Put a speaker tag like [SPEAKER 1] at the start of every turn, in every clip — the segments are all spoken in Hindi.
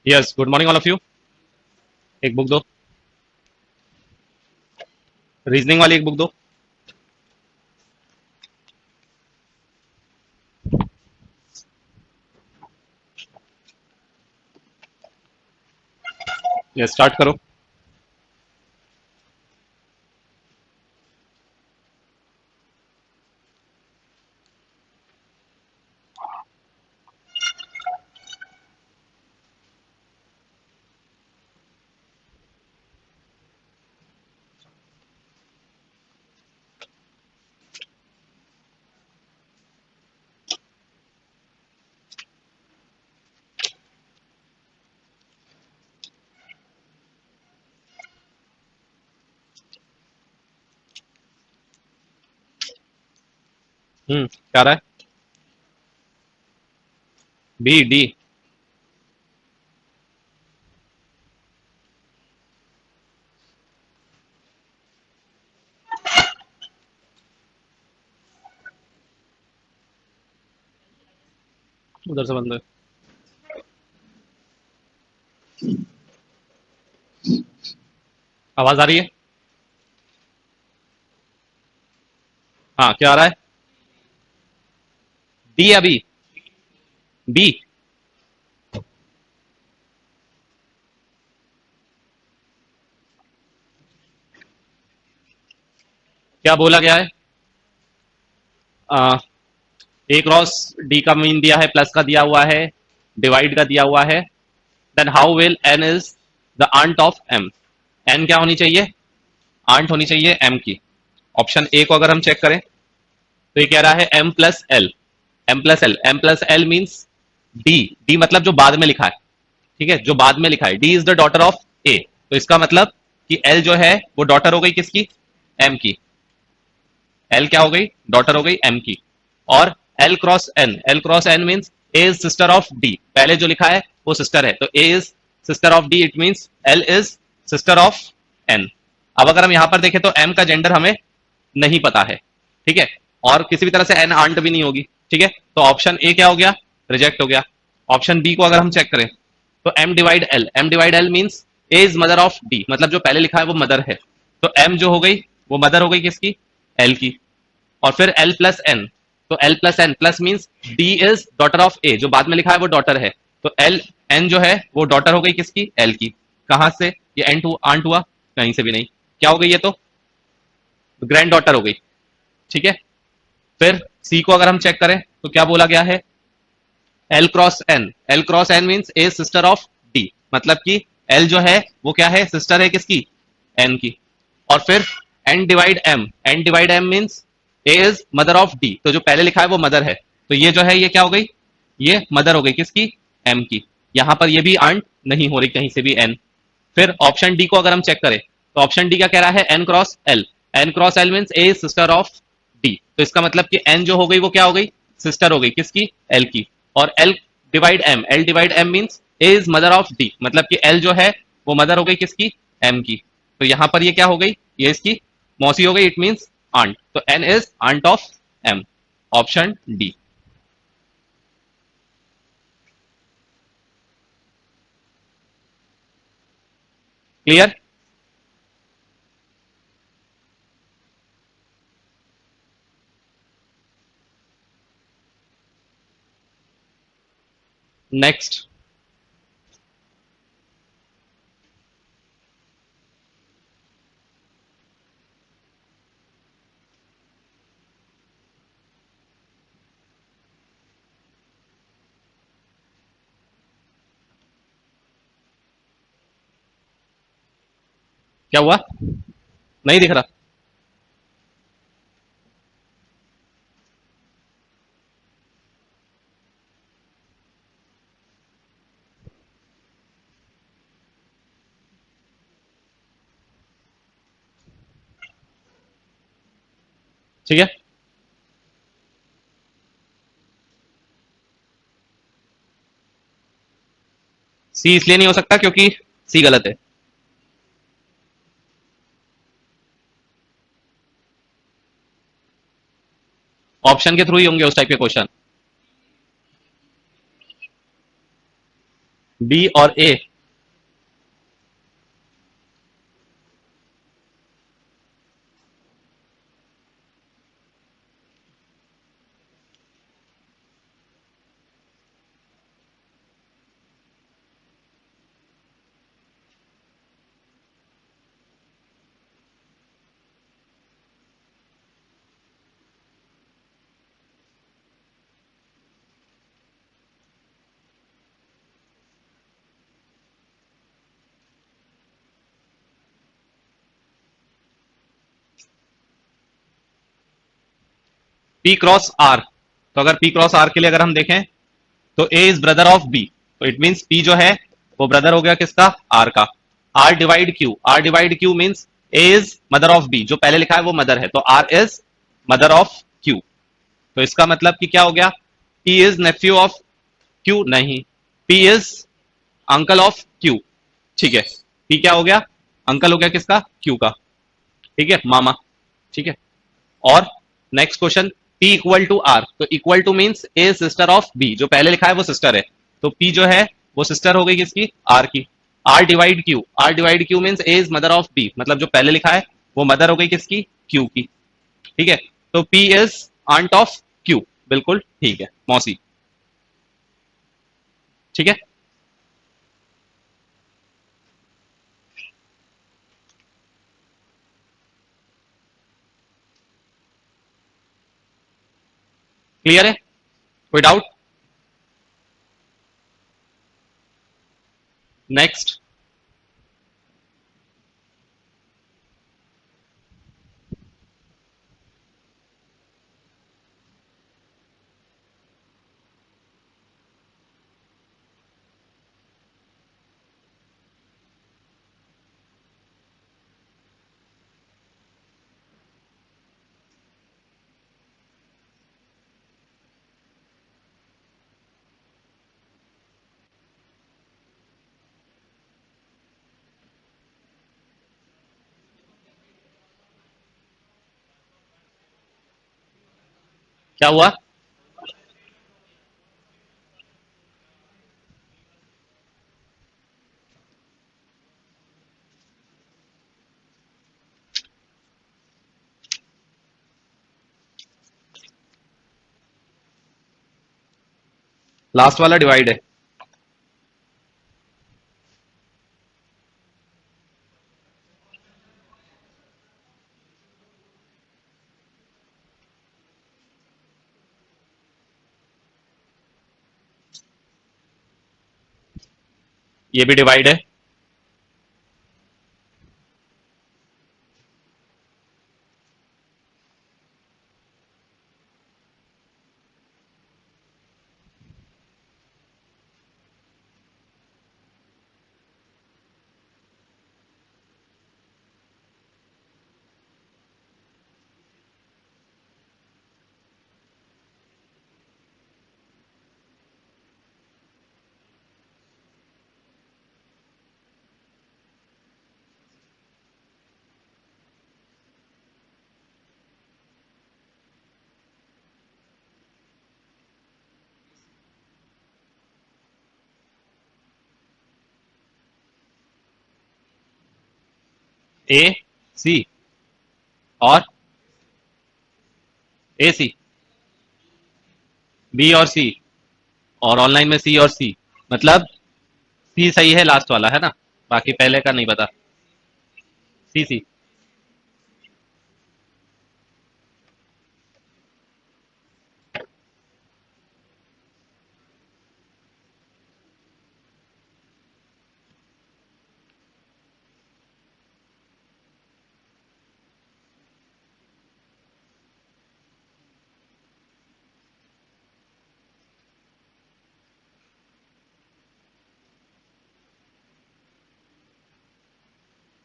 [SPEAKER 1] Yes, good morning all of you. एक बुक दो, रीजनिंग वाली एक बुक दो। यस, स्टार्ट करो। क्या रहा है? B D. उधर से बंद है। आवाज आ रही है? हाँ, क्या आ रहा है? डी या बी? बी। क्या बोला गया है? ए क्रॉस डी का मीन दिया है, प्लस का दिया हुआ है, डिवाइड का दिया हुआ है। Then how will N is the aunt of M? N क्या होनी चाहिए? आंट होनी चाहिए एम की। ऑप्शन ए को अगर हम चेक करें तो ये कह रहा है M plus L. M plus L, M plus L means D. D मतलब जो बाद में लिखा है, ठीक है, जो बाद में लिखा है। D is the daughter of A, तो इसका मतलब कि एल जो है वो डॉटर हो गई किसकी? एम की। एल क्या हो गई? डॉटर हो गई एम की। और L cross N, L cross N means A is sister of D. पहले जो लिखा है वो सिस्टर है, तो A is sister of D, it means L is sister of N. अब अगर हम यहां पर देखें तो एम का जेंडर हमें नहीं पता है, ठीक है, और किसी भी तरह से एन आंट भी नहीं होगी, ठीक है, तो ऑप्शन ए क्या हो गया? रिजेक्ट हो गया। ऑप्शन बी को अगर हम चेक करें तो M divide L, M divide L means A is mother of D, मतलब जो पहले लिखा है वो मदर है, तो एम जो हो गई वो मदर हो गई किसकी? एल की। और फिर एल प्लस एन, तो L plus N, plus means D is daughter of A, जो बाद में लिखा है वो डॉटर है, तो एल एन जो है वो डॉटर हो गई किसकी? एल की। कहां से ये एन टू आंट हुआ? कहीं से भी नहीं। क्या हो गई ये? तो ग्रैंड डॉटर हो गई, ठीक है। फिर सी को अगर हम चेक करें तो क्या बोला गया है? L cross N, L cross N means A sister of D, मतलब कि एल जो है वो क्या है? सिस्टर है किसकी? एन की। और फिर N divide M, N divide M means A is mother of D, तो जो पहले लिखा है वो मदर है, तो ये जो है ये क्या हो गई? ये मदर हो गई किसकी? एम की। यहां पर ये भी आंट नहीं हो रही कहीं से भी एन। फिर ऑप्शन डी को अगर हम चेक करें तो ऑप्शन डी क्या कह रहा है? N cross L, N cross L means A sister of D, तो इसका मतलब कि एन जो हो गई वो क्या हो गई? सिस्टर हो गई किसकी? एल की। और L divide M, L divide M means A is mother of D, मतलब कि एल जो है वो मदर हो गई किसकी? एम की। तो यहां पर ये क्या हो गई? ये इसकी मौसी हो गई, इट मीन्स आंट, तो N is aunt of M. Option D. Clear? Next. क्या हुआ? नहीं दिख रहा? ठीक है। सी इसलिए नहीं हो सकता क्योंकि सी गलत है। ऑप्शन के थ्रू ही होंगे उस टाइप के क्वेश्चन। बी और ए? पी क्रॉस आर, तो अगर पी क्रॉस आर के लिए अगर हम देखें तो A is brother of B, तो इट मींस पी जो है वो ब्रदर हो गया किसका? आर का। R divide Q, R divide Q means A is mother of B, जो पहले लिखा है वो मदर है, तो R is mother of Q. तो इसका मतलब कि क्या हो गया? P is nephew of Q नहीं, P is uncle of Q. ठीक है, पी क्या हो गया? अंकल हो गया किसका? क्यू का। ठीक है, मामा। ठीक है, और next question, P equal to R, तो equal to means A sister of B, जो पहले लिखा है वो सिस्टर है, तो P जो है वो सिस्टर हो गई किसकी? आर की। R divide Q, R divide Q means A is mother of B, मतलब जो पहले लिखा है वो मदर हो गई किसकी? क्यू की। ठीक है, तो P is aunt of Q, बिल्कुल ठीक है, मौसी। ठीक है, क्लियर है? कोई डाउट? नेक्स्ट, क्या हुआ? लास्ट वाला डिवाइड है। ये भी डिवाइड है। ए सी और ए सी, बी और सी, और ऑनलाइन में सी और सी, मतलब सी सही है लास्ट वाला, है ना? बाकी पहले का नहीं पता। सी सी।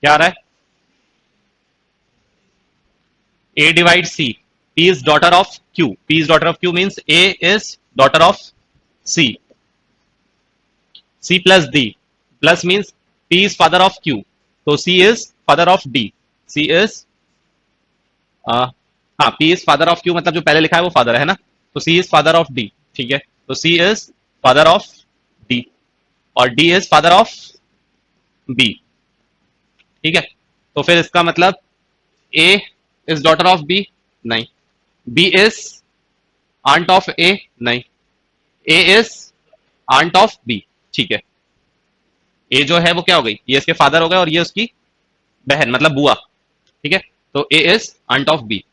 [SPEAKER 1] क्या आ रहा है? A divide C, P is daughter of Q, P is daughter of Q means A is daughter of C, C plus D, plus means P is father of Q, तो C is father of D, C is, हाँ, P is father of Q, मतलब जो पहले लिखा है वो फादर है ना, तो C is father of D. ठीक है, तो C is father of D. और D is father of B. ठीक है, तो फिर इसका मतलब A is daughter of B, नहीं। B is aunt of A, नहीं। A is aunt of B. ठीक है, ए जो है वो क्या हो गई, ये इसके फादर हो गए और ये उसकी बहन मतलब बुआ। ठीक है, तो A is aunt of B.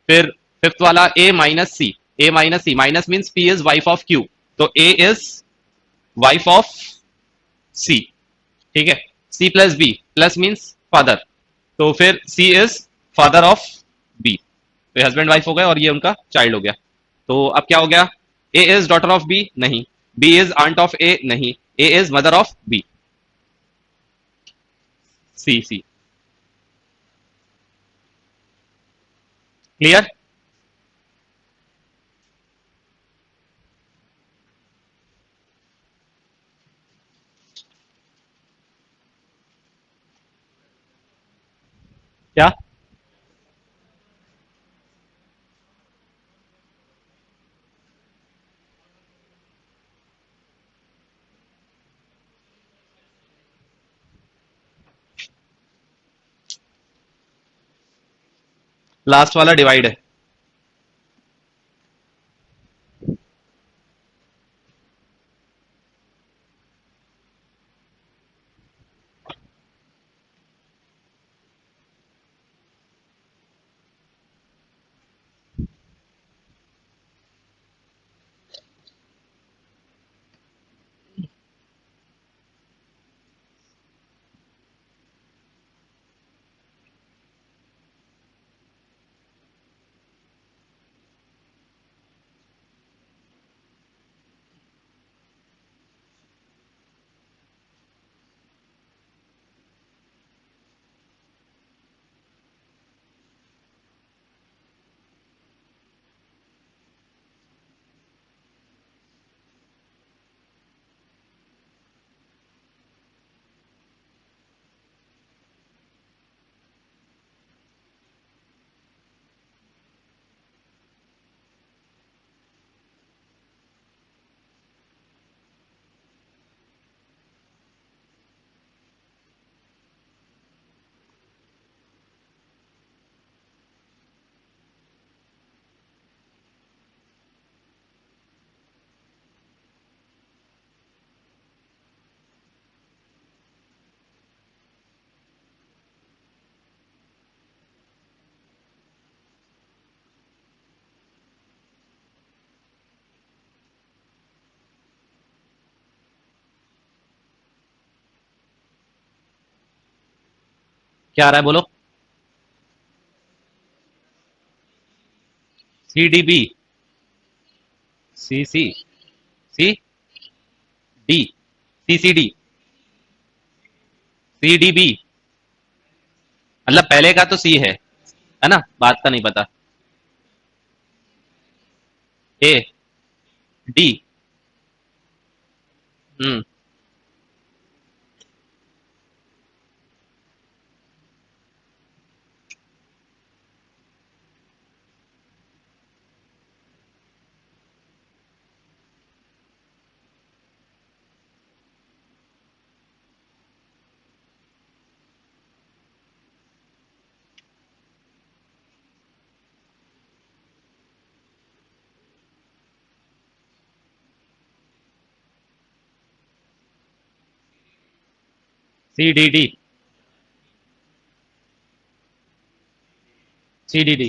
[SPEAKER 1] फिर फिफ्थ वाला A minus C, A minus C, minus means P is wife of Q, तो A is wife of C. ठीक है, C plus B, plus means father, तो फिर C is father of B. तो ये हस्बैंड वाइफ हो गए और ये उनका चाइल्ड हो गया। तो अब क्या हो गया, A is daughter of B, नहीं। B is aunt of A, नहीं। A is mother of B. C C. Clear? क्या? लास्ट वाला डिवाइड है। क्या आ रहा है बोलो? C D B, C C, C D, C C D, C D B. मतलब पहले का तो सी है ना, बात का नहीं पता। A D. हम्म। C D D, C D D.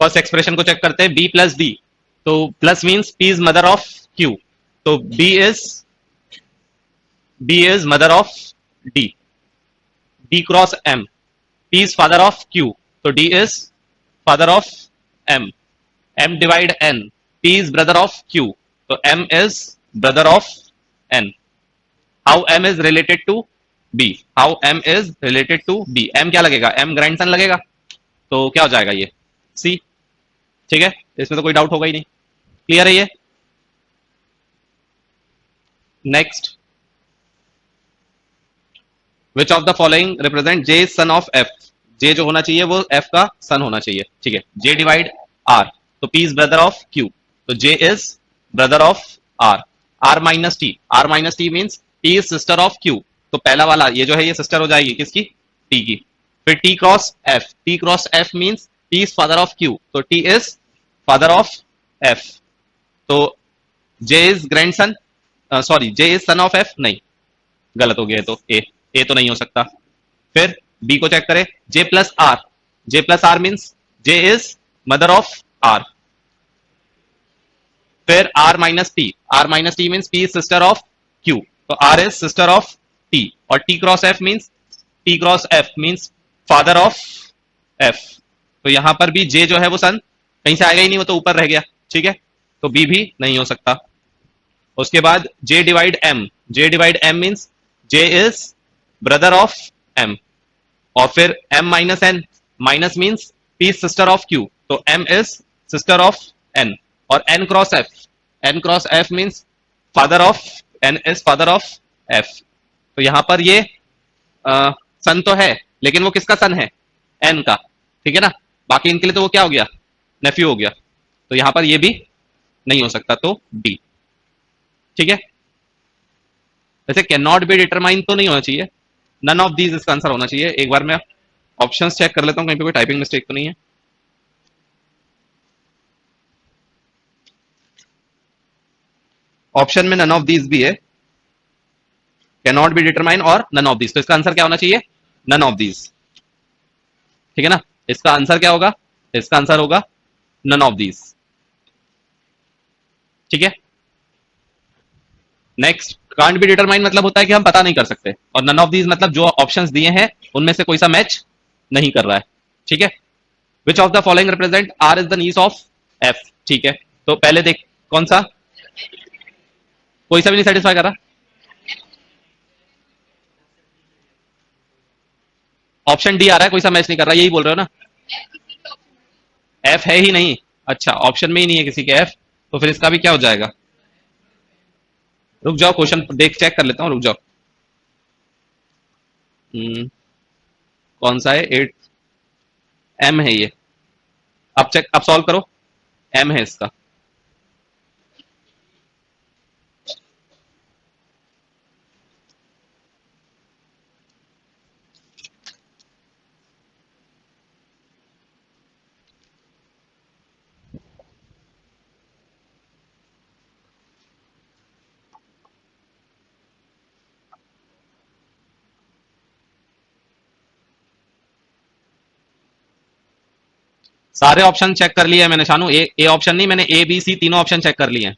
[SPEAKER 1] First expression को चेक करते हैं, बी प्लस डी, तो plus means P is mother of Q, तो B is mother of D. D cross M, P is father of Q, तो D is father of M. M divide N, P is brother of Q, तो M is brother of N. How M is related to B, how M is related to B, M क्या लगेगा, एम ग्रैंडसन लगेगा, तो क्या हो जाएगा ये सी। ठीक है, इसमें तो कोई डाउट होगा ही नहीं। क्लियर है ये? Next, which of the following represent J son of F. J जो होना चाहिए वो एफ का सन होना चाहिए। ठीक है, जे डिवाइड आर, तो P is brother of Q, तो J is brother of R. R minus T, R minus T means T is sister of Q. तो पहला वाला ये जो है ये सिस्टर हो जाएगी किसकी? T की. फिर T cross F, T cross F means T is father of Q, तो T is father of F. तो J is grandson, sorry J is son of F, नहीं गलत हो गया, तो A तो नहीं हो सकता. फिर B को चेक करें, J plus R, J plus R means J is mother of R. फिर R minus T, R minus T means P is sister of Q, तो R is sister of T. और T cross F means T cross F means father of F. तो यहां पर भी J जो है वो सन कहीं से आएगा ही नहीं, वो तो ऊपर रह गया. ठीक है, तो B भी नहीं हो सकता. उसके बाद J divide M, J divide M means J is brother of M. और फिर M minus N, minus means P is sister of Q, तो M is sister of N. और N cross F, N cross F means father of N is father of F. तो यहां पर ये सन तो है, लेकिन वो किसका सन है? N का. ठीक है ना, बाकी इनके लिए तो वो क्या हो गया? नेफ्यू हो गया. तो यहां पर ये भी नहीं हो सकता, तो D. ठीक है, वैसे कैन नॉट बी डिटरमाइन तो नहीं होना चाहिए, नन ऑफ दीज इसका आंसर होना चाहिए. एक बार मैं ऑप्शंस चेक कर लेता हूं, कहीं पे कोई टाइपिंग मिस्टेक तो नहीं है. ऑप्शन में नन ऑफ दीज भी है, कैन नॉट बी डिटरमाइन और नन ऑफ दीज, तो इसका आंसर क्या होना चाहिए? None of these. ठीक है ना, इसका आंसर क्या होगा? इसका आंसर होगा नन ऑफ दीज. ठीक है, नेक्स्ट. कांट बी डिटरमाइन मतलब होता है कि हम पता नहीं कर सकते, और नन ऑफ दीज मतलब जो ऑप्शंस दिए हैं उनमें से कोई सा मैच नहीं कर रहा है. ठीक है, which of the following represent R is the niece of F. ठीक है, तो पहले देख कौन सा, कोई सा भी नहीं सेटिस्फाई कर रहा. ऑप्शन डी आ रहा है, कोई सा मैच नहीं कर रहा, यही बोल रहे हो ना? एफ है ही नहीं. अच्छा, ऑप्शन में ही नहीं है किसी के एफ, तो फिर इसका भी क्या हो जाएगा? रुक जाओ, क्वेश्चन देख चेक कर लेता हूँ, रुक जाओ. कौन सा है? 8 एम है ये. अब चेक, अब सॉल्व करो. एम है इसका. सारे ऑप्शन चेक कर लिए मैंने शानू. ए ऑप्शन नहीं, मैंने ए बी सी तीनों ऑप्शन चेक कर लिए हैं.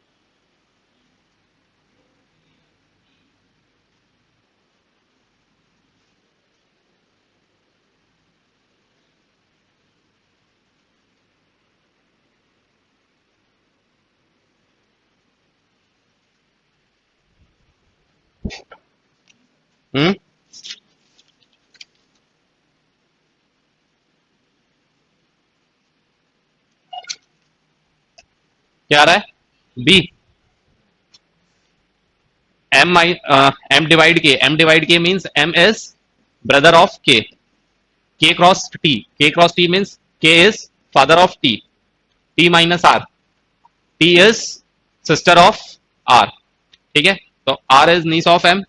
[SPEAKER 1] हम्म, क्या आ रहा है? B. M my M divide K, M divide K means M is brother of K. K cross T, K cross T means K is father of T. T minus R, T is sister of R. ठीक है, तो R is niece of M.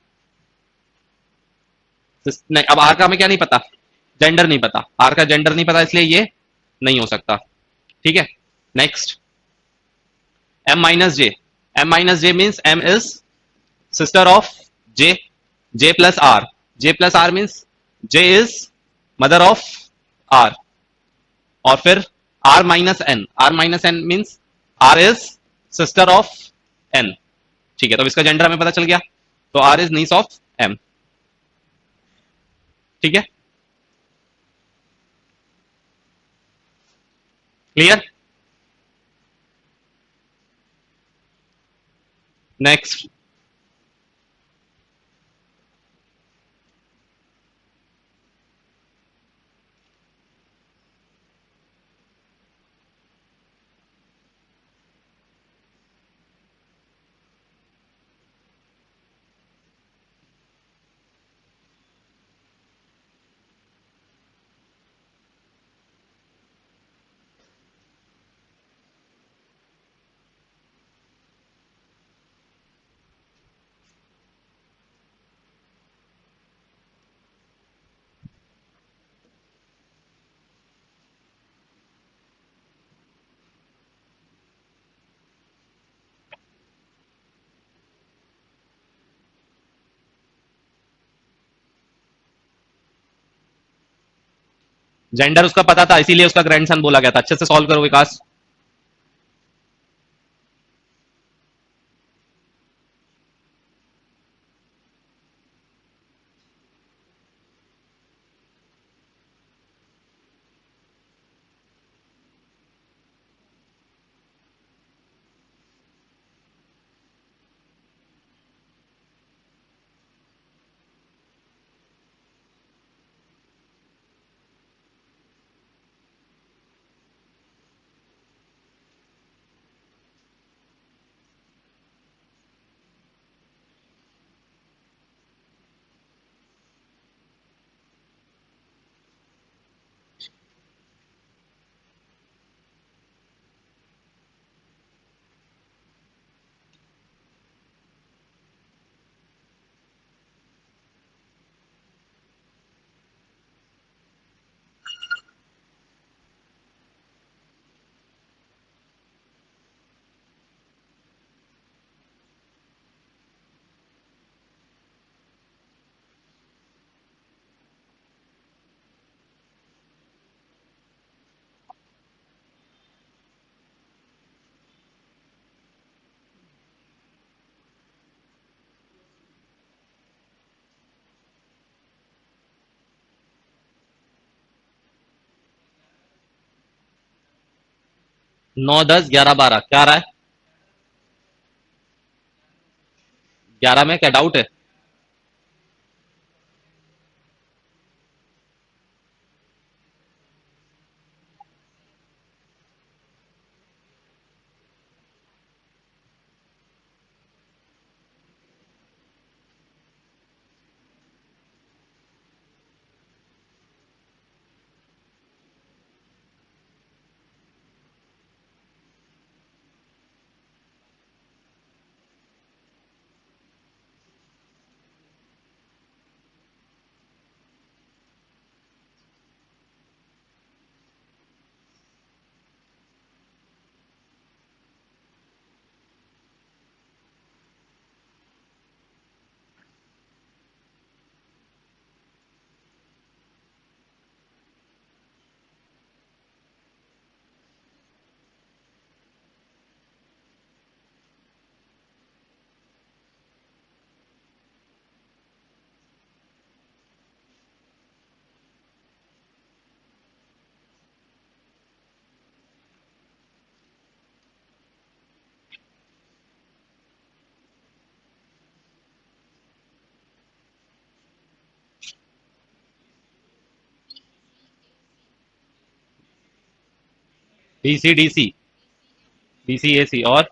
[SPEAKER 1] नहीं, अब आर का हमें क्या नहीं पता? जेंडर नहीं पता. आर का जेंडर नहीं पता, इसलिए ये नहीं हो सकता. ठीक है, next. M minus J, M minus J means M is sister of J. J plus R, J plus R means J is mother of R. और फिर R minus N, R minus N means R is sister of N. ठीक है, तो इसका जेंडर हमें पता चल गया, तो R is niece of M. ठीक है, क्लियर. नेक्स्ट. जेंडर उसका पता था, इसीलिए उसका ग्रैंडसन बोला गया था। अच्छे से सॉल्व करो विकास। नौ, 10, 11, 12 क्या आ रहा है? 11 में क्या डाउट है? डीसी डीसी, डीसी एसी और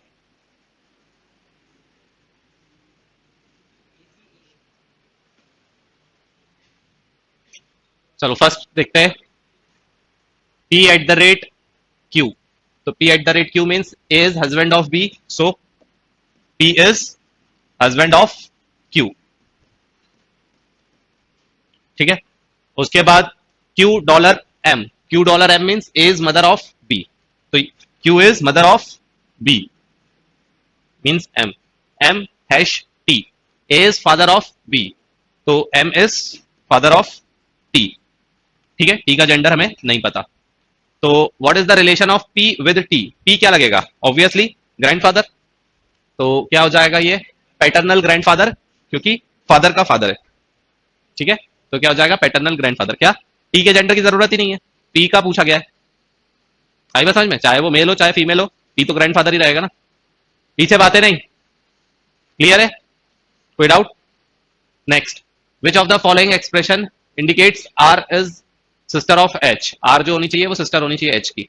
[SPEAKER 1] चलो फर्स्ट देखते हैं। P at the rate Q, तो P at the rate Q means A is husband of B, so P is husband of Q. ठीक है, उसके बाद Q dollar M, Q dollar M means A is mother of B, तो Q is mother of B means M. M hash T, A is father of B, तो M is father of T. ठीक है, टी का जेंडर हमें नहीं पता, तो what is the relation of P with T? P क्या लगेगा? ऑब्वियसली ग्रैंडफादर, तो क्या हो जाएगा ये? पैटर्नल ग्रैंडफादर, क्योंकि फादर का फादर है। ठीक है, तो क्या हो जाएगा? Paternal grandfather. क्या टी के जेंडर की जरूरत ही नहीं है, पी का पूछा गया है। आई बात समझ में? चाहे वो मेल हो चाहे फीमेल हो, पी तो ग्रैंडफादर ही रहेगा ना। पीछे बातें नहीं, क्लियर है? कोई doubt? Next, which of the following expression indicates R is sister of H? R जो होनी चाहिए वो सिस्टर होनी चाहिए एच की।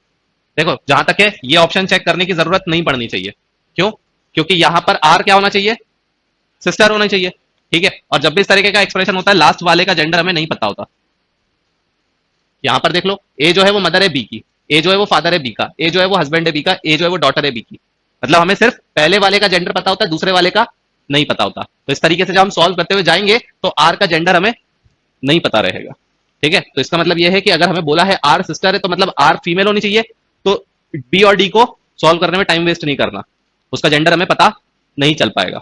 [SPEAKER 1] देखो जहां तक है ये ऑप्शन चेक करने की जरूरत नहीं पड़नी चाहिए। क्यों? क्योंकि यहां पर आर क्या होना चाहिए? सिस्टर होना चाहिए। ठीक है, और जब भी इस तरीके का एक्सप्रेशन होता है लास्ट वाले का जेंडर हमें नहीं पता होता। यहां पर देख लो, ए जो है वो मदर है बी की, ए जो है वो फादर है बी का, ए जो है वो हस्बैंड है बी का, ए जो है वो डॉटर है बी की। मतलब हमें सिर्फ पहले वाले का जेंडर पता होता है, दूसरे वाले का नहीं पता होता। तो इस तरीके से जब हम सॉल्व करते हुए जाएंगे तो आर का जेंडर हमें नहीं पता रहेगा। ठीक है, तो इसका मतलब यह है कि अगर हमें बोला है आर सिस्टर है तो मतलब आर फीमेल होनी चाहिए, तो बी और डी को सॉल्व करने में टाइम वेस्ट नहीं करना, उसका जेंडर हमें पता नहीं चल पाएगा।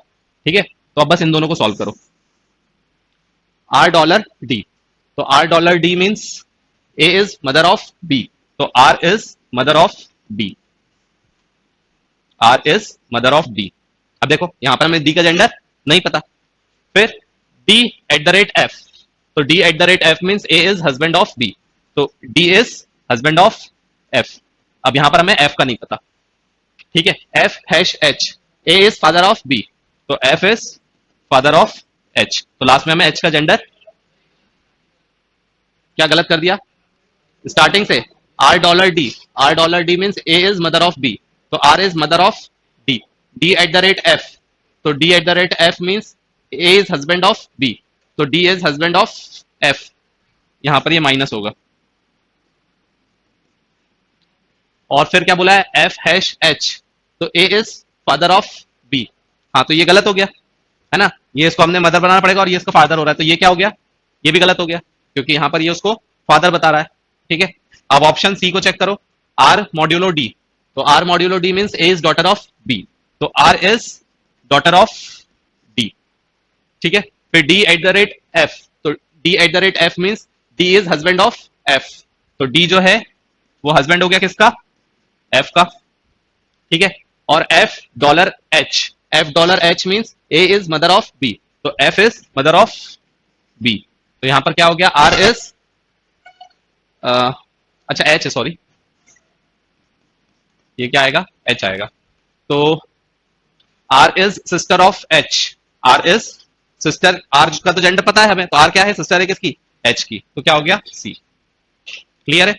[SPEAKER 1] ठीक है, तो अब बस इन दोनों को सॉल्व करो। आर डॉलर डी, तो R dollar D means A is mother of B, तो R is mother of B, R is mother of D. अब देखो यहां पर हमें डी का जेंडर नहीं पता, फिर D at the rate F, तो D at the rate F means A is husband of B, तो D is husband of F. अब यहां पर हमें एफ का नहीं पता, ठीक है, F hash H, A is father of B, तो F is father of H, तो लास्ट में हमें एच का जेंडर क्या गलत कर दिया स्टार्टिंग से, R dollar D, R dollar D means A is mother of B, तो R is mother of D, D at the rate F, तो D at the rate F means A is husband of B, तो D is husband of F, यहां पर ये माइनस होगा। और फिर क्या बोला है, एफ हैश एच, तो A is father of B, हाँ तो ये गलत हो गया है ना, ये इसको हमने मदर बनाना पड़ेगा और ये इसको फादर हो रहा है, तो ये क्या हो गया, ये भी गलत हो गया क्योंकि यहां पर ये उसको फादर बता रहा है, ठीक है। अब ऑप्शन सी को चेक करो, आर मॉड्यूलो डी, तो R modulo D means A is daughter of B, तो R is daughter of D, ठीक है। फिर D at the rate F, तो D at the rate F means D is husband of F, तो डी जो है वो हस्बैंड हो गया किसका, एफ का, ठीक है। और F dollar H, F dollar H means A is mother of B, तो F is mother of B, तो यहां पर क्या हो गया, आर इज अच्छा एच है, सॉरी ये क्या आएगा, एच आएगा, तो R is sister of H, R is sister, R का तो जेंडर पता है हमें, तो आर क्या है, सिस्टर है किसकी, एच की, तो क्या हो गया सी, क्लियर है।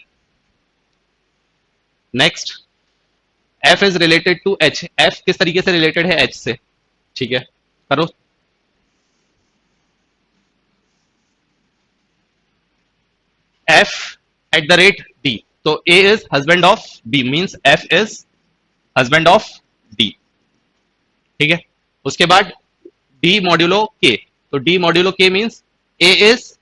[SPEAKER 1] Next, F is related to H, F किस तरीके से रिलेटेड है एच से, ठीक है करो, F at the rate D, तो A is husband of B means F is husband of D, ठीक है। उसके बाद डी मॉड्यूलो के, तो D modulo K means A is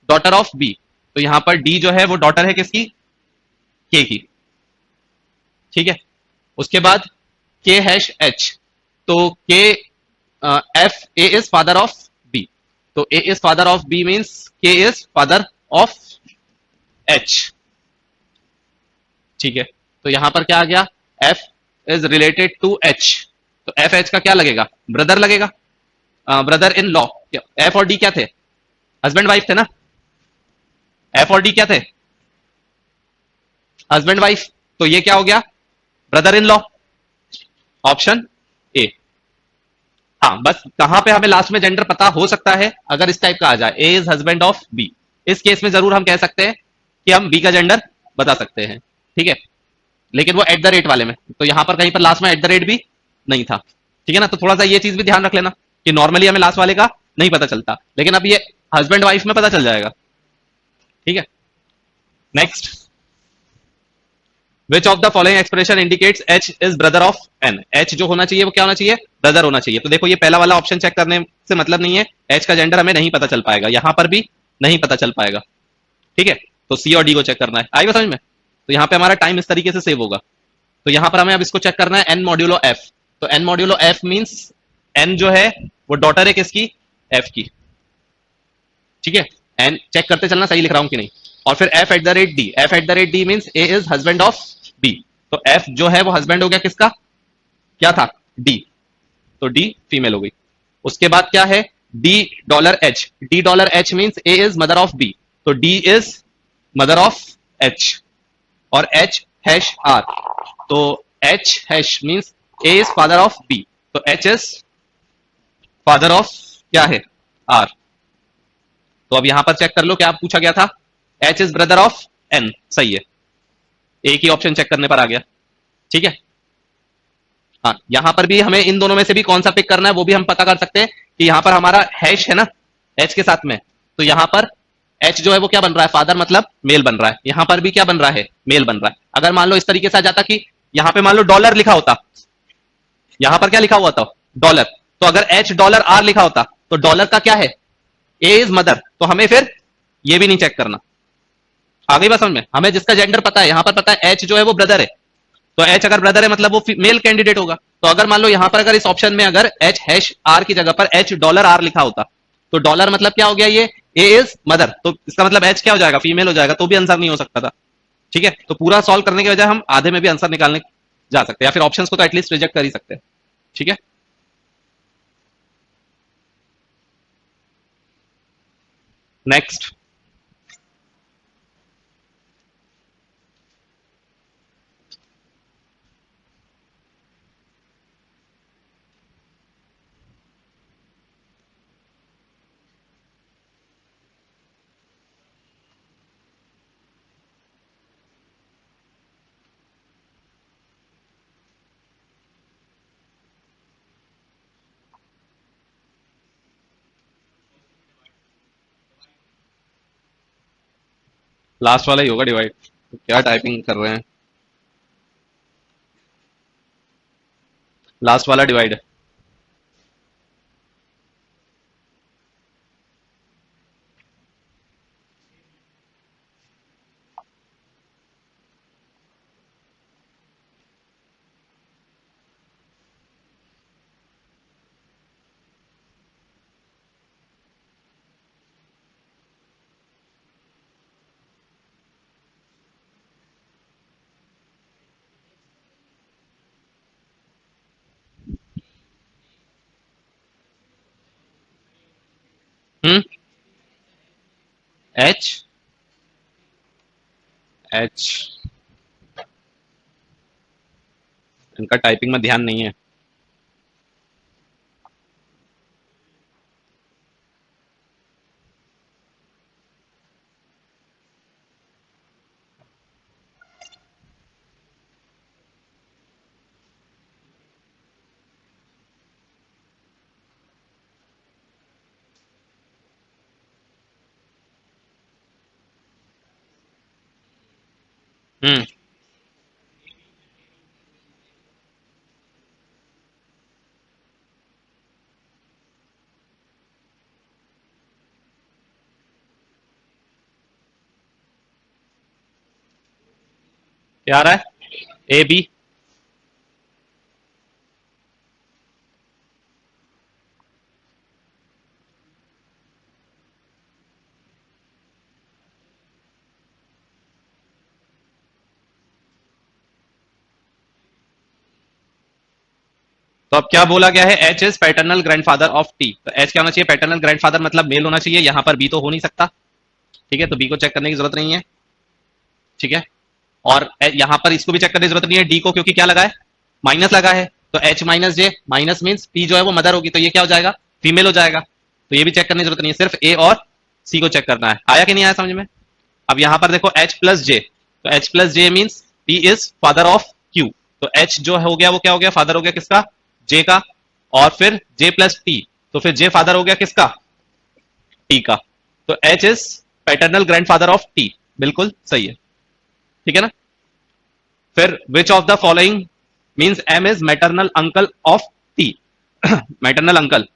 [SPEAKER 1] daughter of B, तो यहां पर डी जो है वो डॉटर है किसकी, के की, ठीक है। उसके बाद के हैश एच, तो K F A is father of B, तो A is father of B means K is father of H, ठीक है। तो यहां पर क्या आ गया, F is related to H, तो एफ एच का क्या लगेगा, ब्रदर लगेगा, ब्रदर इन लॉ। एफ और डी क्या थे, हस्बैंड वाइफ थे ना, एफ और डी क्या थे, हस्बैंड वाइफ, तो ये क्या हो गया, brother in law, option A. हाँ बस कहां पे हमें लास्ट में जेंडर पता हो सकता है, अगर इस टाइप का आ जाए, ए इज हस्बैंड ऑफ बी, इस केस में जरूर हम कह सकते हैं कि हम बी का जेंडर बता सकते हैं, ठीक है। लेकिन वो एट द रेट वाले में, तो यहां पर कहीं पर लास्ट में एट द रेट भी नहीं था, ठीक है ना, तो थोड़ा सा ये चीज भी ध्यान रख लेना कि नॉर्मली हमें लास्ट वाले का नहीं पता चलता, लेकिन अब ये हस्बैंड वाइफ में पता चल जाएगा, ठीक है। Next, which of the following expression indicates H is brother of N, H जो होना चाहिए वो क्या होना चाहिए, ब्रदर होना चाहिए, तो देखो ये पहला वाला ऑप्शन चेक करने से मतलब नहीं है, एच का जेंडर हमें नहीं पता चल पाएगा, यहां पर भी नहीं पता चल पाएगा, ठीक है। तो सी और डी को चेक करना है, आई बात समझ में, तो यहां पे हमारा टाइम इस तरीके से सेव होगा, तो यहां पर हमें अब इसको चेक करना है एन मॉड्यूलो एफ, तो N modulo F means N जो है वो डॉटर है किसकी, एफ की, ठीक है। एन चेक करते चलना सही लिख रहा हूं कि नहीं। और फिर F at the rate D, F at the rate D means A is husband of B, तो एफ जो है वो हस्बैंड हो गया किसका, क्या था, डी, तो डी फीमेल हो गई। उसके बाद क्या है, D dollar H, D dollar H means A is mother of B, तो D is mother of H, और एच हैश आर, तो H hash means A is father of B, तो एच इज फादर ऑफ क्या है, आर। तो अब यहां पर चेक कर लो क्या पूछा गया था, H is brother of N, सही है, एक ही ऑप्शन चेक करने पर आ गया, ठीक है। हाँ यहां पर भी हमें इन दोनों में से भी कौन सा पिक करना है वो भी हम पता कर सकते हैं कि यहां पर हमारा हैश है ना एच के साथ में, तो यहां पर एच जो है वो क्या बन रहा है, फादर मतलब मेल बन रहा है, यहां पर भी क्या बन रहा है, मेल बन रहा है। अगर मान लो इस तरीके से आ जाता कि यहां पे मान लो डॉलर लिखा होता, यहां पर क्या लिखा हुआ था, डॉलर, तो अगर एच डॉलर आर लिखा होता तो डॉलर का क्या है, ए इज मदर, तो हमें फिर ये भी नहीं चेक करना, आ गई बात समझ में, हमें जिसका जेंडर पता है, यहां पर पता है एच जो है वो ब्रदर है, तो एच अगर ब्रदर है मतलब वो मेल कैंडिडेट होगा। तो अगर मान लो यहां पर अगर इस ऑप्शन में अगर एच हैश आर की जगह पर एच डॉलर आर लिखा होता, तो डॉलर मतलब क्या हो गया, ये ए इज मदर, तो इसका मतलब एच क्या हो जाएगा, फीमेल हो जाएगा, तो भी आंसर नहीं हो सकता था। ठीक है, तो पूरा सॉल्व करने के बजाय हम आधे में भी आंसर निकालने जा सकते हैं, या फिर ऑप्शंस को तो एटलीस्ट रिजेक्ट कर ही सकते हैं। ठीक है, नेक्स्ट। लास्ट वाला ही होगा डिवाइड, क्या टाइपिंग कर रहे हैं, लास्ट वाला डिवाइड। हम्म, एच, एच, इनका टाइपिंग में ध्यान नहीं है। हम्म, क्या आ रहा है, ए बी। तो अब क्या बोला गया है, H is paternal grandfather of T, तो एच क्या होना चाहिए, पैटर्नल ग्रैंडफादर मतलब मेल होना चाहिए, यहां पर बी तो हो नहीं सकता। ठीक है, तो बी को चेक करने की जरूरत नहीं है। ठीक है, और यहां पर इसको भी चेक करने की जरूरत नहीं है डी को, क्योंकि क्या लगा है, माइनस लगा है, तो एच माइनस जे, माइनस मीन्स पी जो है वो मदर होगी, तो ये क्या हो जाएगा, फीमेल हो जाएगा, तो ये भी चेक करने की जरूरत नहीं है, सिर्फ ए और सी को चेक करना है। आया कि नहीं आया समझ में। अब यहां पर देखो एच प्लस जे, तो H plus J means P is father of Q, तो एच जो हो गया वो क्या हो गया, फादर हो गया किसका, जे का, और फिर जे प्लस टी, तो फिर जे फादर हो गया किसका, टी का, तो H is paternal grandfather of T, बिल्कुल सही है। ठीक है ना, फिर which of the following means M is maternal uncle of T, maternal uncle,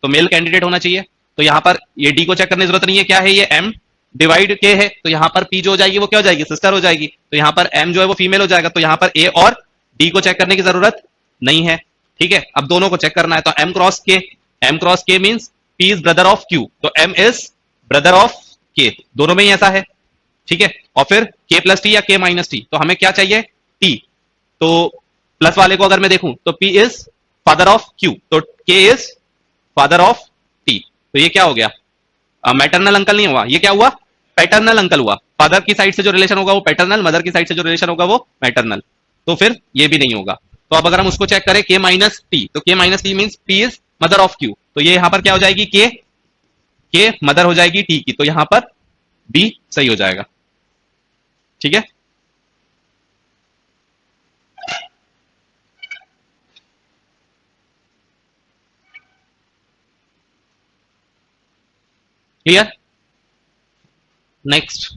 [SPEAKER 1] तो मेल कैंडिडेट होना चाहिए, तो यहां पर ये डी को चेक करने की जरूरत नहीं है, क्या है ये एम डिवाइड के है, तो यहां पर पी जो हो जाएगी वो क्या हो जाएगी, सिस्टर हो जाएगी, तो यहां पर एम जो है वो फीमेल हो जाएगा, तो यहां पर ए और डी को चेक करने की जरूरत नहीं है। ठीक है, अब दोनों को चेक करना है, तो एम क्रॉस के, एम क्रॉस के means P is brother of Q, तो एम इज ब्रदर ऑफ के, दोनों में ही ऐसा है। ठीक है, और फिर के प्लस टी या के माइनस टी, तो हमें क्या चाहिए, टी, तो प्लस वाले को अगर मैं देखूं तो P is father of Q, तो के इज फादर ऑफ टी, तो ये क्या हो गया, मैटरनल अंकल नहीं हुआ, ये क्या हुआ, पैटर्नल अंकल हुआ, फादर की साइड से जो रिलेशन होगा वो पैटर्नल, मदर की साइड से जो रिलेशन होगा वो मैटरनल, तो फिर ये भी नहीं होगा। तो अब अगर हम उसको चेक करें के माइनस टी, तो के minus T mean P is mother of Q, तो ये यहां पर क्या हो जाएगी, के मदर हो जाएगी टी की, तो यहां पर बी सही हो जाएगा। ठीक है, क्लियर, नेक्स्ट।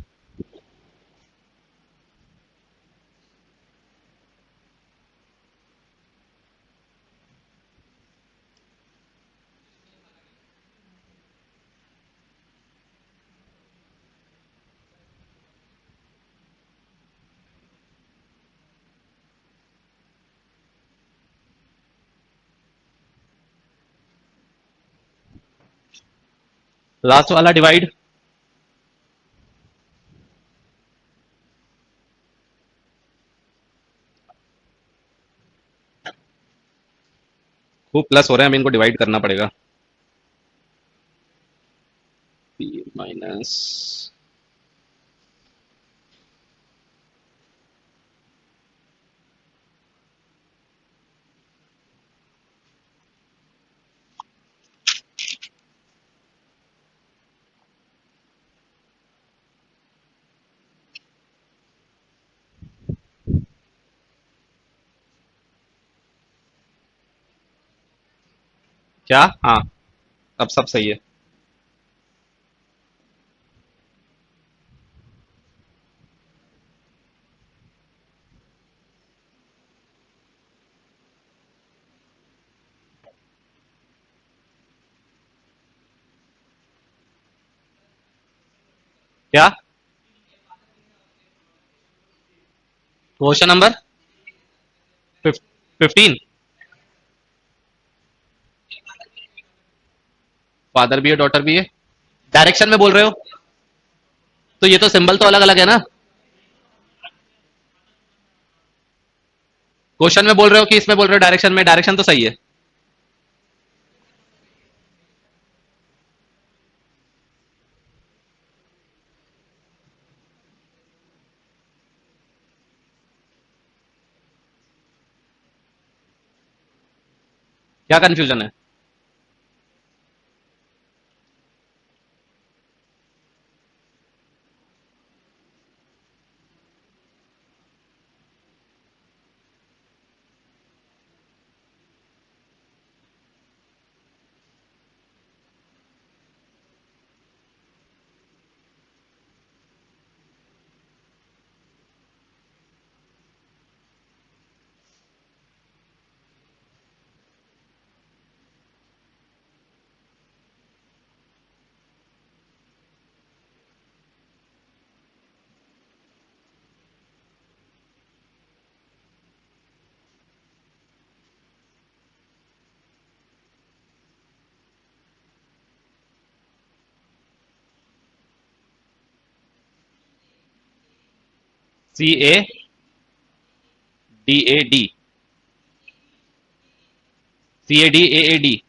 [SPEAKER 1] लास्ट वाला डिवाइड, खूब प्लस हो रहे हैं, हमें इनको डिवाइड करना पड़ेगा। पी माइनस क्या, हाँ अब सब सही है। क्या क्वेश्चन नंबर 15? फादर भी है डॉटर भी है, डायरेक्शन में बोल रहे हो तो ये तो सिंबल तो अलग अलग है ना। क्वेश्चन में बोल रहे हो कि इसमें बोल रहे हो डायरेक्शन में, डायरेक्शन तो सही है। क्या कंफ्यूजन है? CADAD, CADAAD।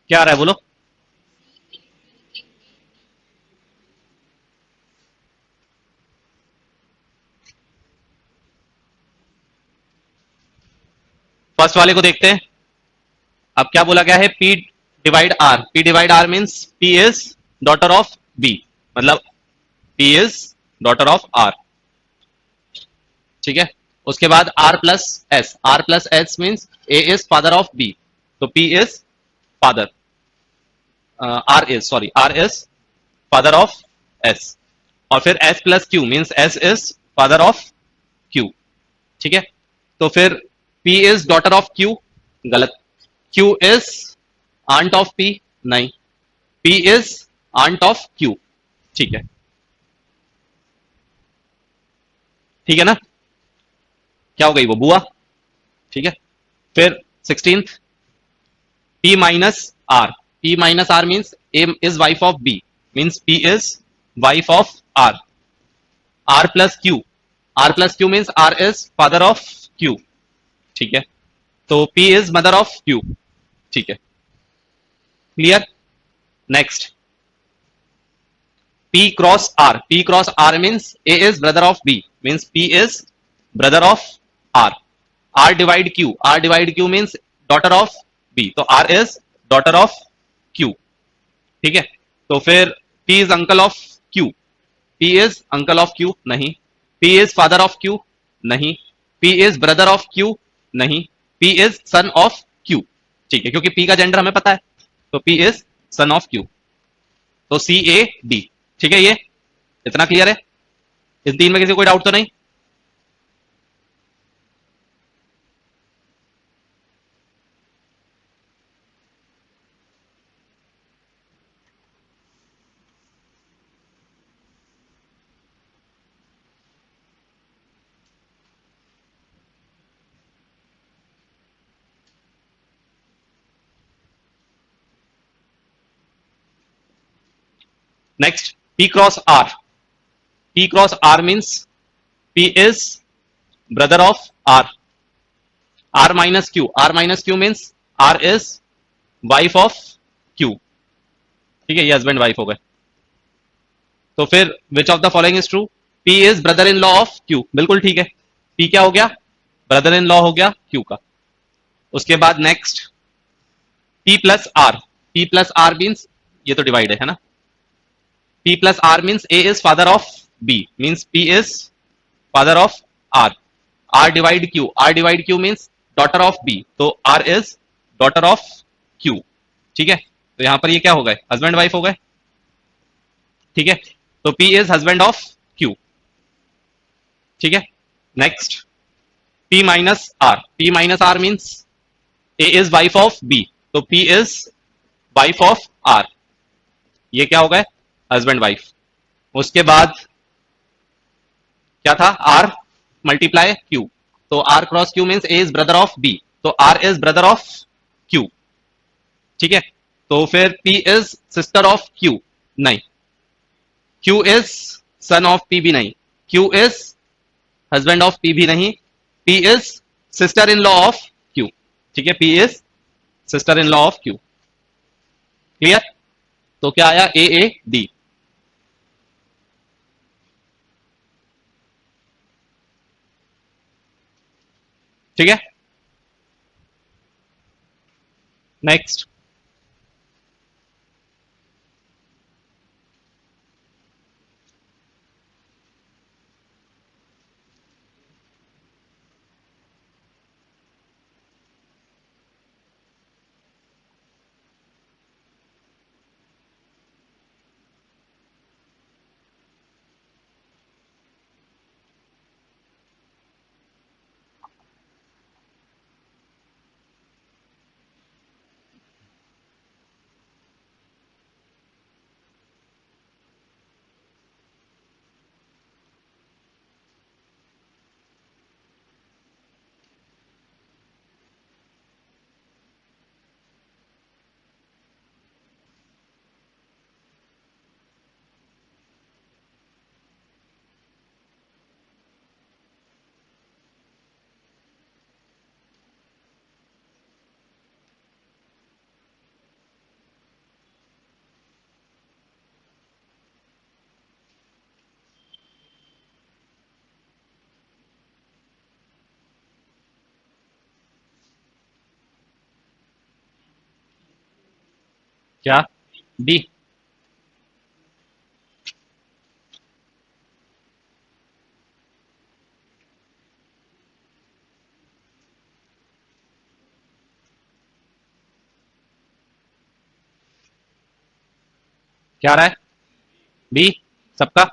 [SPEAKER 1] क्या आ रहा है बोलो? फर्स्ट वाले को देखते हैं। अब क्या बोला गया है? P divide R, P divide R means P is daughter of B, मतलब P is daughter of R, ठीक है। उसके बाद R plus S, R plus S means A is father of B, तो P is father, R is, sorry, R is father of S। और फिर S plus Q means S is father of Q, ठीक है। तो फिर P is daughter of Q, गलत। Q is aunt of P, नहीं। P is aunt of Q, ठीक है। ठीक है ना? क्या हो गई वो? बुआ, ठीक है। फिर 16th, P minus R, P minus R means A is wife of B, means P is wife of R। R plus Q, R plus Q means R is father of Q, ठीक है। तो P is mother of Q, ठीक है। Clear? Next, P cross R. P cross R means A is brother of B. Means P is brother of R. R divide Q. R divide Q means daughter of B. तो R is daughter of Q. ठीक है, तो फिर P is uncle of Q. P is uncle of Q नहीं. P is father of Q नहीं. P is brother of Q नहीं. P is son of Q. ठीक है, क्योंकि P का जेंडर हमें पता है, तो P is son of Q. तो C A D. ठीक है, ये इतना क्लियर है? इस तीन में किसी को कोई डाउट तो नहीं? Next, P cross R. P cross R means P is brother of R. R minus Q. R minus Q means R is wife of Q. ठीक है, ये हस्बैंड वाइफ हो गए. तो फिर which of the following is true? P is brother in law of Q. बिल्कुल ठीक है. P क्या हो गया? ब्रदर इन लॉ हो गया Q का. उसके बाद next P plus R. P plus R means ये तो डिवाइड है ना. P plus R means A is father of B. Means P is father of R. R divide Q. R divide Q means daughter of B. तो R is daughter of Q. ठीक है, तो यहां पर ये क्या हो गए? हस्बैंड वाइफ हो गए. ठीक है, तो P is husband of Q. ठीक है, next P minus R. P minus R means A is wife of B. तो P is wife of R. ये क्या हो गए? Husband wife. उसके बाद क्या था? R multiply Q. तो R cross Q means A is brother of B. तो R is brother of Q. ठीक है, तो फिर P is sister of Q नहीं. Q is son of P भी नहीं. Q is husband of P भी नहीं. P is sister in law of Q. ठीक है, P is sister in law of Q. Clear? तो क्या आया? A A D. ठीक है, नेक्स्ट क्या? D. क्या आ रहा है? B सबका.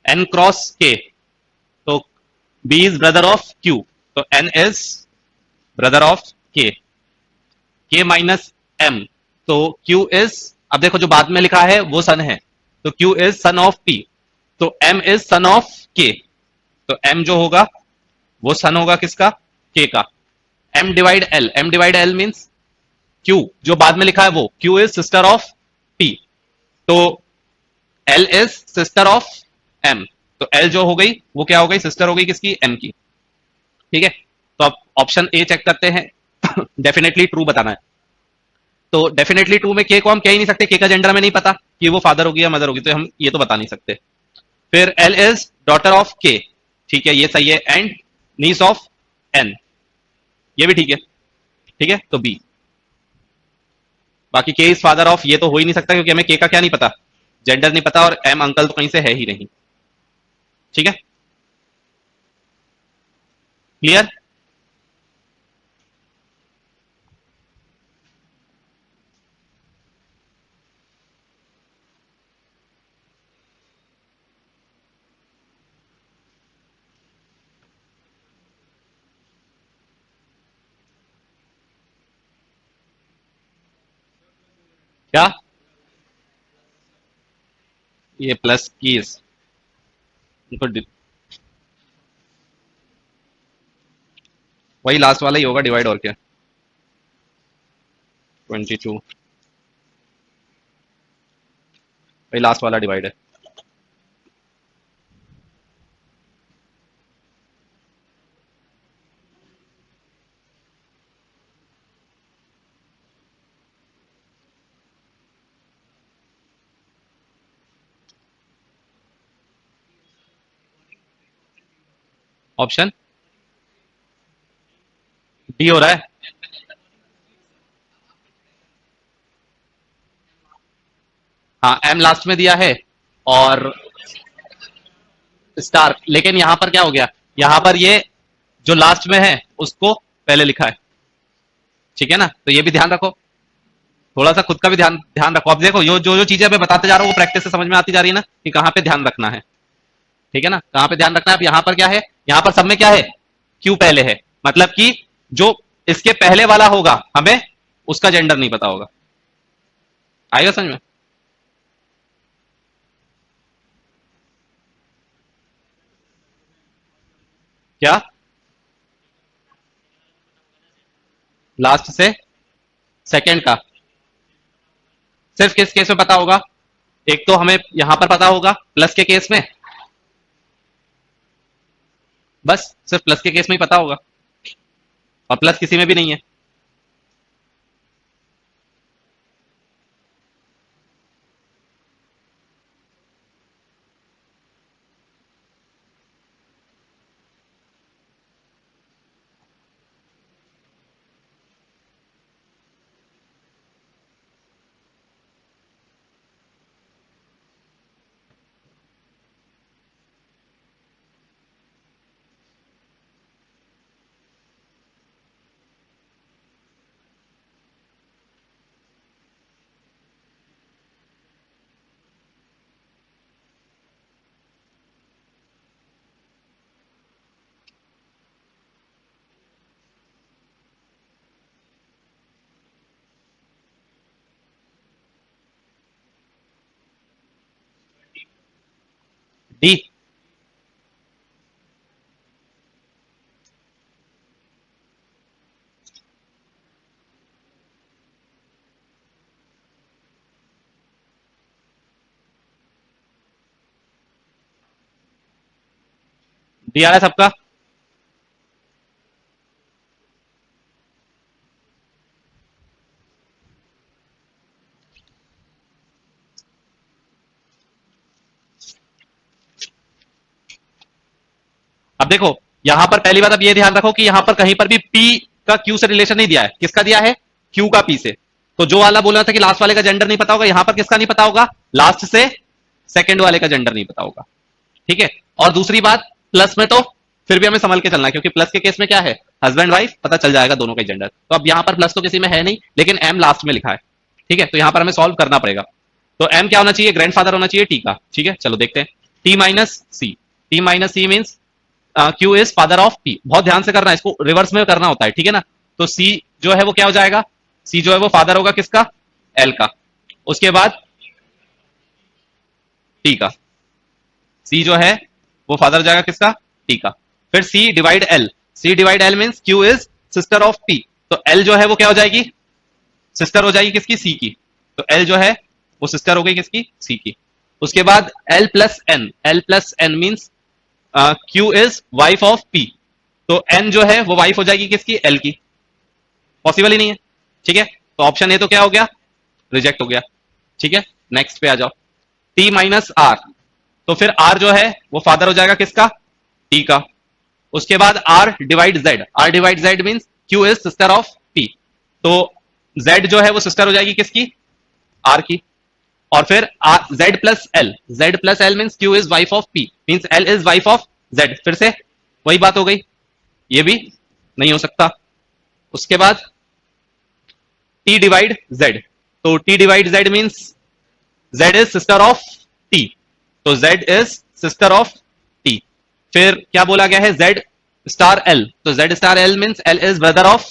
[SPEAKER 1] N cross K. तो B is brother of Q. तो N is brother of K. K minus M. तो Q इज, अब देखो जो बाद में लिखा है वो सन है, तो Q is son of P. तो M is son of K. तो M जो होगा वो सन होगा किसका? K का. M divide L. M divide L means Q जो बाद में लिखा है वो Q is sister of P. तो L is sister of M. तो L जो हो गई वो क्या हो गई? सिस्टर हो गई किसकी? M की. ठीक है, तो अब ऑप्शन ए चेक करते हैं. डेफिनेटली ट्रू बताना है. तो डेफिनेटली 2 में के को हम कह ही नहीं सकते, के का जेंडर हमें नहीं पता कि वो फादर होगी या मदर होगी, तो हम ये तो बता नहीं सकते। फिर एल इज डॉटर ऑफ के, ठीक है, ये सही है, एंड नीस ऑफ एन, ये भी ठीक है, ठीक है, तो बी। बाकी के इज फादर ऑफ, ये तो हो ही नहीं सकता क्योंकि हमें के का क्या नहीं पता, जेंडर नहीं पता, और एम अंकल तो कहीं से है ही नहीं, ठीक है, क्लियर। क्या ये प्लस कीज उनको वही लास्ट वाला ही होगा डिवाइड, और क्या, 22 वही लास्ट वाला डिवाइड है। ऑप्शन डी हो रहा है। हाँ एम लास्ट में दिया है और स्टार, लेकिन यहां पर क्या हो गया, यहां पर ये जो लास्ट में है उसको पहले लिखा है, ठीक है ना, तो ये भी ध्यान रखो, थोड़ा सा खुद का भी ध्यान ध्यान रखो। अब देखो जो जो जो चीजें मैं बताते जा रहा हूँ वो प्रैक्टिस से समझ में आती जा रही है ना कि कहाँ पे ध्यान रखना है, ठीक है ना, कहाँ पे ध्यान रखना है। अब यहाँ पर क्या है, यहाँ पर सब में क्या है, क्यू पहले है, मतलब कि जो इसके पहले वाला होगा हमें उसका जेंडर नहीं पता होगा, आएगा समझ में। क्या लास्ट से सेकंड का सिर्फ किस केस में पता होगा, एक तो हमें यहां पर पता होगा प्लस के केस में, बस सिर्फ प्लस के केस में ही पता होगा, और प्लस किसी में भी नहीं है। डी, डी आ रहा है सबका। अब देखो यहां पर पहली बात अब ये ध्यान रखो कि यहां पर कहीं पर भी पी का क्यू से रिलेशन नहीं दिया है, किसका दिया है, क्यू का पी से। तो जो वाला बोल रहा था कि लास्ट वाले का जेंडर नहीं पता होगा, यहां पर किसका नहीं पता होगा, लास्ट से सेकंड वाले का जेंडर नहीं पता होगा, ठीक है। और दूसरी बात प्लस में तो फिर भी हमें संभल के चलना है क्योंकि प्लस के केस में क्या है, हस्बैंड वाइफ पता चल जाएगा दोनों का जेंडर, तो अब यहां पर प्लस तो किसी में है नहीं लेकिन एम लास्ट में लिखा है, ठीक है, तो यहां पर हमें सॉल्व करना पड़ेगा। तो एम क्या होना चाहिए, ग्रैंडफादर होना चाहिए टी का, ठीक है, चलो देखते हैं। T minus C, T minus C means Q is father of P, बहुत ध्यान से करना है, इसको रिवर्स में करना होता है, ठीक है ना। तो सी जो है वो क्या हो जाएगा, सी जो है वो फादर होगा किसका, एल का, उसके बाद टी का, सी जो है वो फादर हो जाएगा किसका, टी का। फिर C divide L, C divide L means Q is sister of P, तो एल जो है वो क्या हो जाएगी, सिस्टर हो जाएगी किसकी, सी की, तो एल जो है वो सिस्टर हो गई किसकी, सी की। उसके बाद L plus N, L plus N means Q is wife of P, तो एन जो है वो वाइफ हो जाएगी किसकी, एल की, पॉसिबल ही नहीं है, ठीक है। तो ऑप्शन ए तो क्या हो गया, रिजेक्ट हो गया। ठीक है, नेक्स्ट पे आ जाओ, टी माइनस आर, तो फिर आर जो है वो फादर हो जाएगा किसका, टी का। उसके बाद R divide Z, R divide Z means Q is sister of P, तो जेड जो है वो सिस्टर हो जाएगी किसकी, आर की। और फिर Z plus L, Z plus L means Q is wife of P, means L is wife of Z, फिर से वही बात हो गई, ये भी नहीं हो सकता। उसके बाद टी डिवाइड जेड, तो T divide Z means Z is sister of T, तो Z is sister of T. फिर क्या बोला गया है, जेड स्टार एल, तो Z star L means L is brother of,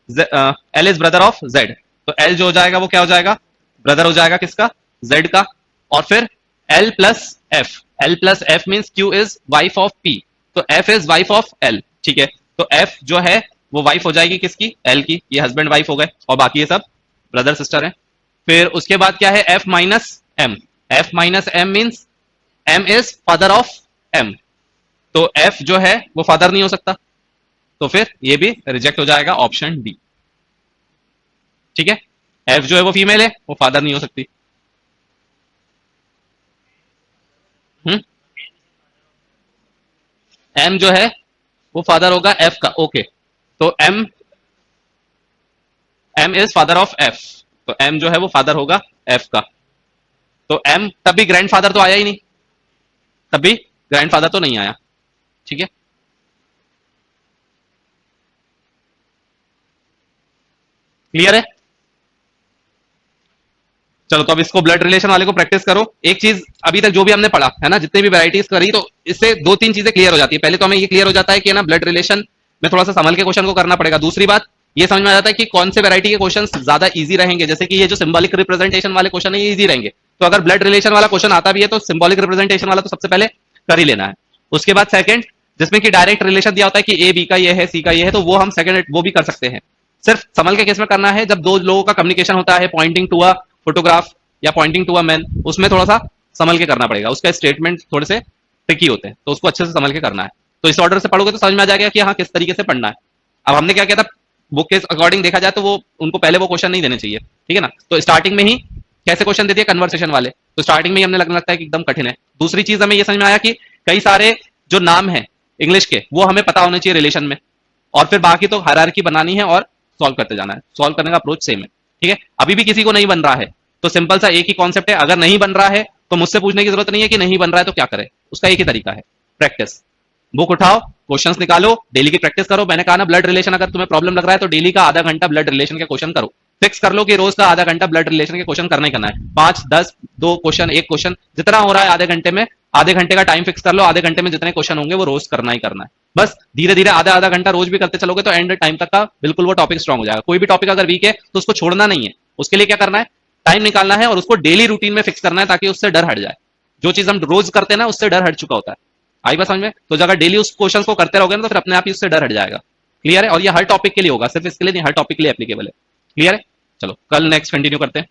[SPEAKER 1] L is brother of Z, तो एल जो हो जाएगा वो क्या हो जाएगा, ब्रदर हो जाएगा किसका, जेड का। और फिर L plus F, L plus F means Q is wife of P, तो F is wife of L. ठीक है, तो एफ जो है वो वाइफ हो जाएगी किसकी, एल की, ये हस्बैंड वाइफ हो गए, और बाकी ये सब ब्रदर सिस्टर है। फिर उसके बाद क्या है, F minus M, F minus M means M is father of M, तो एफ जो है वो फादर नहीं हो सकता, तो फिर ये भी रिजेक्ट हो जाएगा, ऑप्शन डी। ठीक है, एफ जो है वो फीमेल है, वो फादर नहीं हो सकती। एम जो है वो फादर होगा एफ का, ओके, तो M, M is father of F, तो एम जो है वो फादर होगा एफ का, तो एम तभी ग्रैंडफादर तो आया ही नहीं, तभी ग्रैंडफादर तो नहीं आया। ठीक है, क्लियर है। चलो तो अब इसको ब्लड रिलेशन वाले को प्रैक्टिस करो। एक चीज अभी तक जो भी हमने पढ़ा है ना, जितने भी वैरायटीज करी, तो इससे दो तीन चीजें क्लियर हो जाती है। पहले तो हमें ये क्लियर हो जाता है कि ना ब्लड रिलेशन में थोड़ा सा संभल के क्वेश्चन को करना पड़ेगा। दूसरी बात ये समझ में आ जाता है कि कौन से वैरायटी के क्वेश्चन ज्यादा इजी रहेंगे, जैसे कि ये जो सिंबॉलिक रिप्रेजेंटेशन वाले क्वेश्चन है ये इजी रहेंगे, तो अगर ब्लड रिलेशन वाला क्वेश्चन आता भी है तो सिंबॉलिक रिप्रेजेंटेशन वाला तो सबसे पहले कर ही लेना है। उसके बाद सेकंड, जिसमें कि डायरेक्ट रिलेशन दिया होता है कि ए बी का ये है, सी का ये है, तो वो हम सेकंड वो भी कर सकते हैं। सिर्फ संभल के केस में करना है जब दो लोगों का कम्युनिकेशन होता है, पॉइंटिंग टू अ फोटोग्राफ या पॉइंटिंग टू अ मैन, उसमें थोड़ा सा संभल के करना पड़ेगा, उसका स्टेटमेंट थोड़े से ट्रिकी होते हैं, तो उसको अच्छे से संभल के करना है। तो इस ऑर्डर से पढ़ोगे तो समझ में आ जाएगा कि हाँ किस तरीके से पढ़ना है। अब हमने क्या किया था, बुक के अकॉर्डिंग देखा जाए तो वो उनको पहले वो क्वेश्चन नहीं देने चाहिए, ठीक है ना, तो स्टार्टिंग में ही कैसे क्वेश्चन देती है कन्वर्सेशन वाले, तो स्टार्टिंग में ही हमने लगने लगता है कि एकदम कठिन है। दूसरी चीज हमें ये समझ में आया कि कई सारे जो नाम है इंग्लिश के वो हमें पता होने चाहिए रिलेशन में, और फिर बाकी तो हायरार्की बनानी है और सॉल्व करते जाना है, सॉल्व करने का अप्रोच सेम है। ठीक है, अभी भी किसी को नहीं बन रहा है तो सिंपल सा एक ही कॉन्सेप्ट है, अगर नहीं बन रहा है तो मुझसे पूछने की जरूरत नहीं है कि नहीं बन रहा है तो क्या करें, उसका एक ही तरीका है, प्रैक्टिस। बुक उठाओ, क्वेश्चंस निकालो, डेली की प्रैक्टिस करो। मैंने कहा ना ब्लड रिलेशन अगर तुम्हें प्रॉब्लम लग रहा है तो डेली का आधा घंटा ब्लड रिलेशन के क्वेश्चन करो, फिक्स कर लो कि रोज का आधा घंटा ब्लड रिलेशन के क्वेश्चन करना ही करना है, 5 10 2 क्वेश्चन 1 क्वेश्चन जितना हो रहा है आधे घंटे में, आधे घंटे का टाइम फिक्स कर लो, आधे घंटे में जितने क्वेश्चन होंगे वो रोज करना ही करना है। बस धीरे धीरे आधा आधा घंटा रोज भी करते चलोगे तो एंड टाइम तक का बिल्कुल वो टॉपिक स्ट्रांग हो जाएगा। कोई भी टॉपिक अगर वीक है तो उसको छोड़ना नहीं है, उसके लिए क्या करना है, टाइम निकालना है और उसको डेली रूटीन में फिक्स करना है ताकि उससे डर हट जाए। जो चीज हम रोज करते हैं ना उससे डर हट चुका होता है, आई बात समझ में, तो अगर डेली उस क्वेश्चन को करते रहोगे ना तो फिर अपने आप ही उससे डर हट जाएगा। क्लियर है, और ये हर टॉपिक के लिए होगा, सिर्फ इसके लिए नहीं, हर टॉपिक के लिए एप्लीकेबल है। क्लियर है, चलो कल नेक्स्ट कंटिन्यू करते हैं।